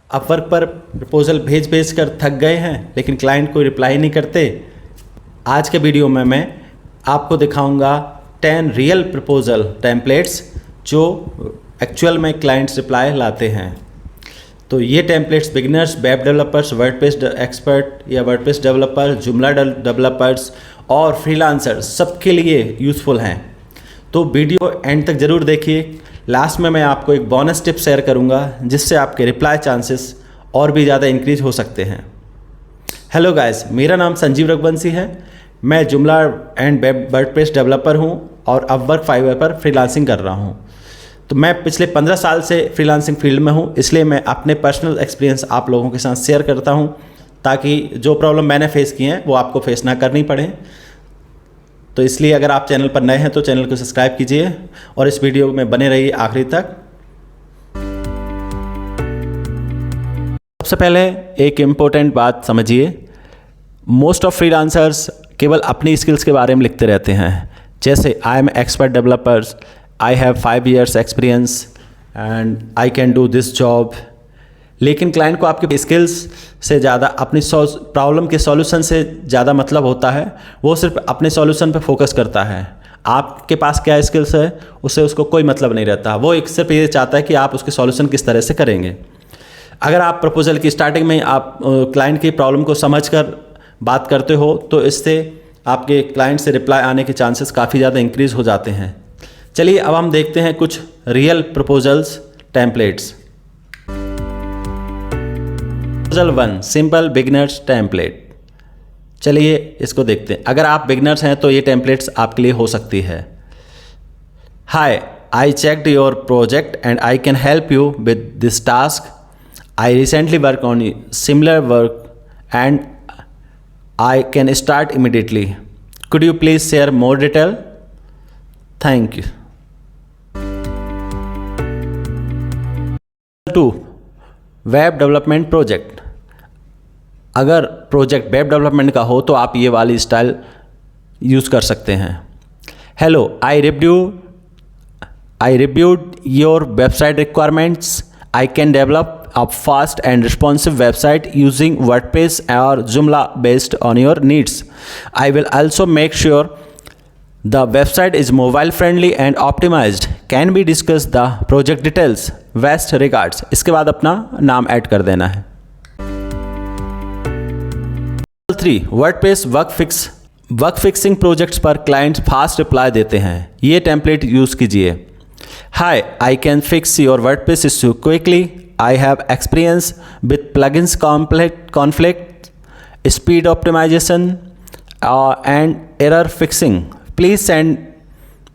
Upwork पर proposal भेज भेज कर थक गए हैं लेकिन क्लाइंट कोई रिप्लाई नहीं करते। आज के वीडियो में मैं आपको दिखाऊंगा 10 रियल प्रपोज़ल टेम्पलेट्स जो एक्चुअल में क्लाइंट्स रिप्लाई लाते हैं। तो ये templates beginners, web developers, WordPress expert या वर्डप्रेस डेवलपर, जुमला डेवलपर्स और फ्रीलांसर्स सबके लिए यूज़फुल हैं। तो वीडियो एंड तक ज़रूर देखिए। लास्ट में मैं आपको एक बोनस टिप शेयर करूंगा जिससे आपके रिप्लाई चांसेस और भी ज़्यादा इंक्रीज हो सकते हैं। हेलो गाइस, मेरा नाम संजीव रघुवंशी है। मैं जुमला एंड वेब वर्डप्रेस डेवलपर हूं और अपवर्क फाइवर पर फ्रीलांसिंग कर रहा हूं। तो मैं पिछले 15 साल से फ्रीलांसिंग फील्ड में हूं, इसलिए मैं अपने पर्सनल एक्सपीरियंस आप लोगों के साथ शेयर करता हूं ताकि जो प्रॉब्लम मैंने फेस की हैं वो आपको फेस ना करनी पड़े। तो इसलिए अगर आप चैनल पर नए हैं तो चैनल को सब्सक्राइब कीजिए और इस वीडियो में बने रहिए आखिरी तक। सबसे पहले एक इम्पोर्टेंट बात समझिए, मोस्ट ऑफ फ्रीलांसर्स केवल अपनी स्किल्स के बारे में लिखते रहते हैं, जैसे I am expert developers, I have 5 years experience and I can do this job. लेकिन क्लाइंट को आपके स्किल्स से ज़्यादा अपनी प्रॉब्लम के सॉल्यूशन से ज़्यादा मतलब होता है। वो सिर्फ अपने सॉल्यूशन पर फोकस करता है। आपके पास क्या स्किल्स है उससे उसको कोई मतलब नहीं रहता। वो एक सिर्फ ये चाहता है कि आप उसके सॉल्यूशन किस तरह से करेंगे। अगर आप प्रपोजल की स्टार्टिंग में आप क्लाइंट की प्रॉब्लम को समझकर बात करते हो तो इससे आपके क्लाइंट से रिप्लाई आने के चांसेस काफ़ी ज़्यादा इंक्रीज हो जाते हैं। चलिए अब हम देखते हैं कुछ real proposals templates. Proposal 1 simple beginners template. चलिए इसको देखते हैं। अगर आप बिगिनर्स हैं तो ये टेम्पलेट्स आपके लिए हो सकती है। Hi, I checked your project and I can help you with this task. I recently work on similar work and I can start immediately. Could you please share more detail? Thank you. 2 web development project. अगर project web development का हो तो आप ये वाली style use कर सकते हैं। Hello, I reviewed your website requirements. I can develop a fast and responsive website using WordPress और Joomla based on your needs. I will also make sure the website is mobile friendly and optimised. Can be discuss the project details? Best regards. इसके बाद अपना नाम add कर देना है। 3 WordPress work fixing projects पर clients fast reply देते हैं। ये टेम्पलेट यूज़ कीजिए। हाय, आई can fix your WordPress issue quickly. I have experience with plugins conflict, speed optimisation and error fixing. Please send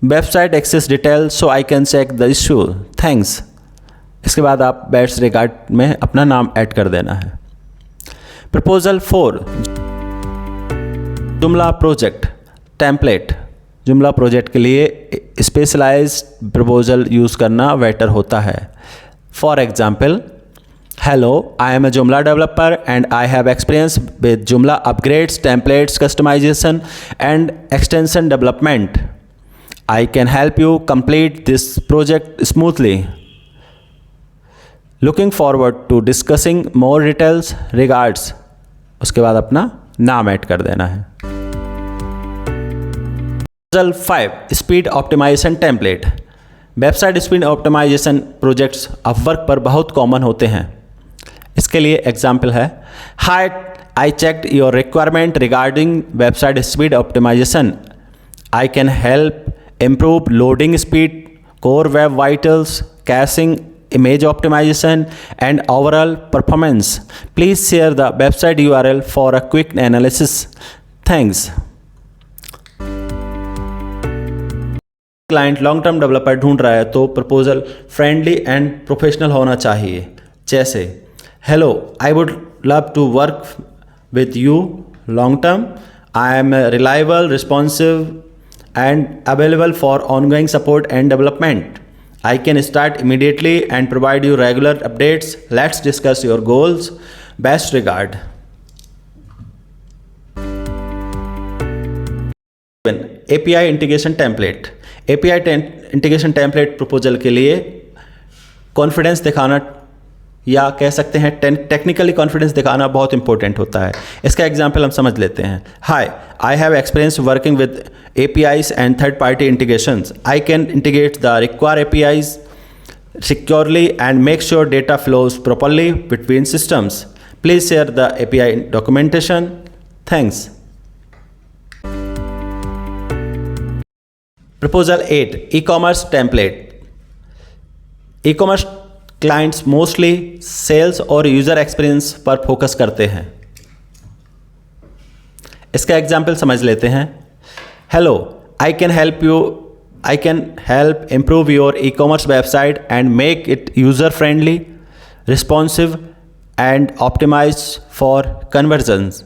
website access detail so I can check the issue. Thanks. इसके बाद आप best regard में अपना नाम add कर देना है। Proposal 4 जुमला प्रोजेक्ट टेम्पलेट। जुमला प्रोजेक्ट के लिए स्पेशलाइज्ड प्रपोजल यूज़ करना बेटर होता है। For example, hello, I am a Joomla developer and I have experience with Joomla upgrades, templates, customisation and extension development. I can help you complete this project smoothly. Looking forward to discussing more details. Regards. उसके बाद अपना नाम add कर देना है। Proposal 5 speed optimisation template. Website speed optimisation projects Upwork पर बहुत common होते हैं। इसके लिए एग्जाम्पल है, hi, I checked your requirement regarding website speed optimisation. I can help improve loading speed, core web vitals, caching, image optimization and overall performance. Please share the website URL for a quick analysis. Thanks. Client long term developer ढूंढ रहा है तो proposal friendly and professional होना चाहिए। जैसे, hello, I would love to work with you long term. I am reliable, responsive and available for ongoing support and development. I can start immediately and provide you regular updates. Let's discuss your goals. Best regard. API integration template. API integration template proposal के लिए confidence दिखाना या कह सकते हैं technically confidence दिखाना बहुत important होता है। इसका एग्जांपल हम समझ लेते हैं। Hi, I have experience working with APIs and third party integrations. I can integrate the required APIs securely and make sure data flows properly between systems. Please share the API documentation. Thanks. Proposal 8, e-commerce template. E-commerce clients mostly sales और user experience पर focus करते हैं। इसका example समझ लेते हैं। Hello, I can help improve your e-commerce website and make it user-friendly, responsive, and optimized for conversions.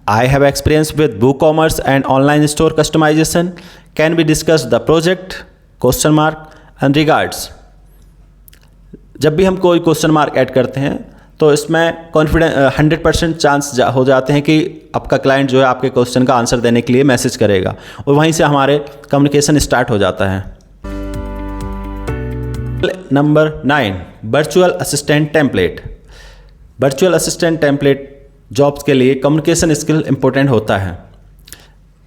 I have experience with WooCommerce and online store customization. Can we discuss the project? ? And regards. जब भी हम कोई question mark add करते हैं तो इसमें confidence 100% chance हो जाते हैं कि आपका क्लाइंट जो है आपके क्वेश्चन का आंसर देने के लिए मैसेज करेगा और वहीं से हमारे कम्युनिकेशन स्टार्ट हो जाता है। Number 9, virtual assistant template. Virtual assistant template jobs के लिए कम्युनिकेशन स्किल इम्पोर्टेंट होता है।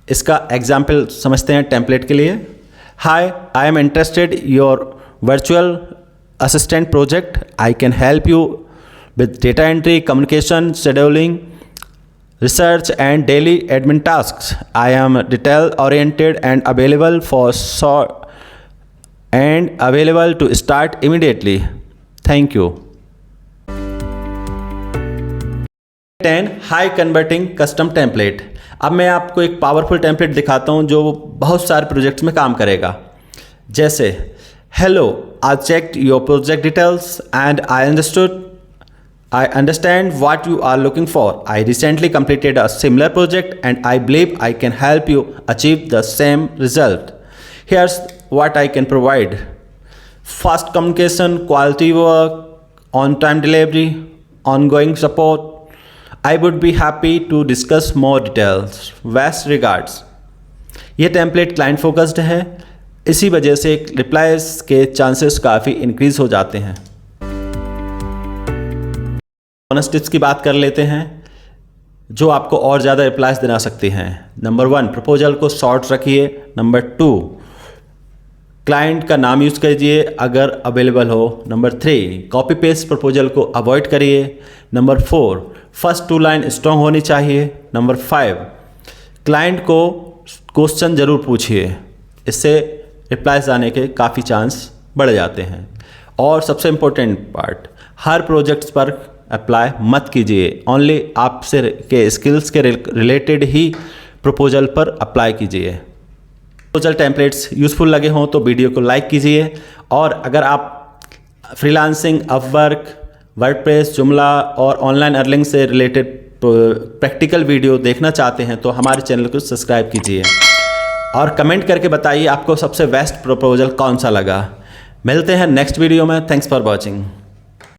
इसका एग्जाम्पल समझते हैं टेम्पलेट के लिए। Hi, I am interested your virtual assistant project. I can help you with data entry, communication, scheduling, research and daily admin tasks. I am detail oriented and available to start immediately. Thank you. 10, high converting custom template. अब मैं आपको एक powerful template दिखाता हूँ जो बहुत सारे projects में काम करेगा। जैसे Hello, I checked your project details and I understand what you are looking for. I recently completed a similar project and I believe I can help you achieve the same result. Here's what I can provide. Fast communication, quality work, on-time delivery, ongoing support. I would be happy to discuss more details. Best regards. ये template client focused है, इसी वजह से replies के chances काफ़ी increase हो जाते हैं। बोनस टिप्स की बात कर लेते हैं जो आपको और ज़्यादा रिप्लाईज दिला सकती हैं। नंबर 1, प्रपोजल को शॉर्ट रखिए। नंबर 2, क्लाइंट का नाम यूज़ कीजिए अगर अवेलेबल हो। नंबर 3, कॉपी पेस्ट प्रपोजल को अवॉइड करिए। नंबर 4, फर्स्ट 2 लाइन स्ट्रॉन्ग होनी चाहिए। नंबर 5, क्लाइंट को क्वेश्चन ज़रूर पूछिए, इससे रिप्लाईज आने के काफ़ी चांस बढ़ जाते हैं। और सबसे इम्पोर्टेंट पार्ट, हर प्रोजेक्ट्स पर अप्लाई मत कीजिए, ओनली आपसे के स्किल्स के रिलेटेड ही प्रपोजल पर अप्लाई कीजिए। प्रपोजल टेम्पलेट्स यूज़फुल लगे हों तो वीडियो को लाइक कीजिए और अगर आप फ्रीलांसिंग, अपवर्क, वर्डप्रेस, जुमला और ऑनलाइन अर्निंग से रिलेटेड प्रैक्टिकल वीडियो देखना चाहते हैं तो हमारे चैनल को सब्सक्राइब कीजिए और कमेंट करके बताइए आपको सबसे बेस्ट प्रपोजल कौन सा लगा। मिलते हैं नेक्स्ट वीडियो में। Thanks for watching.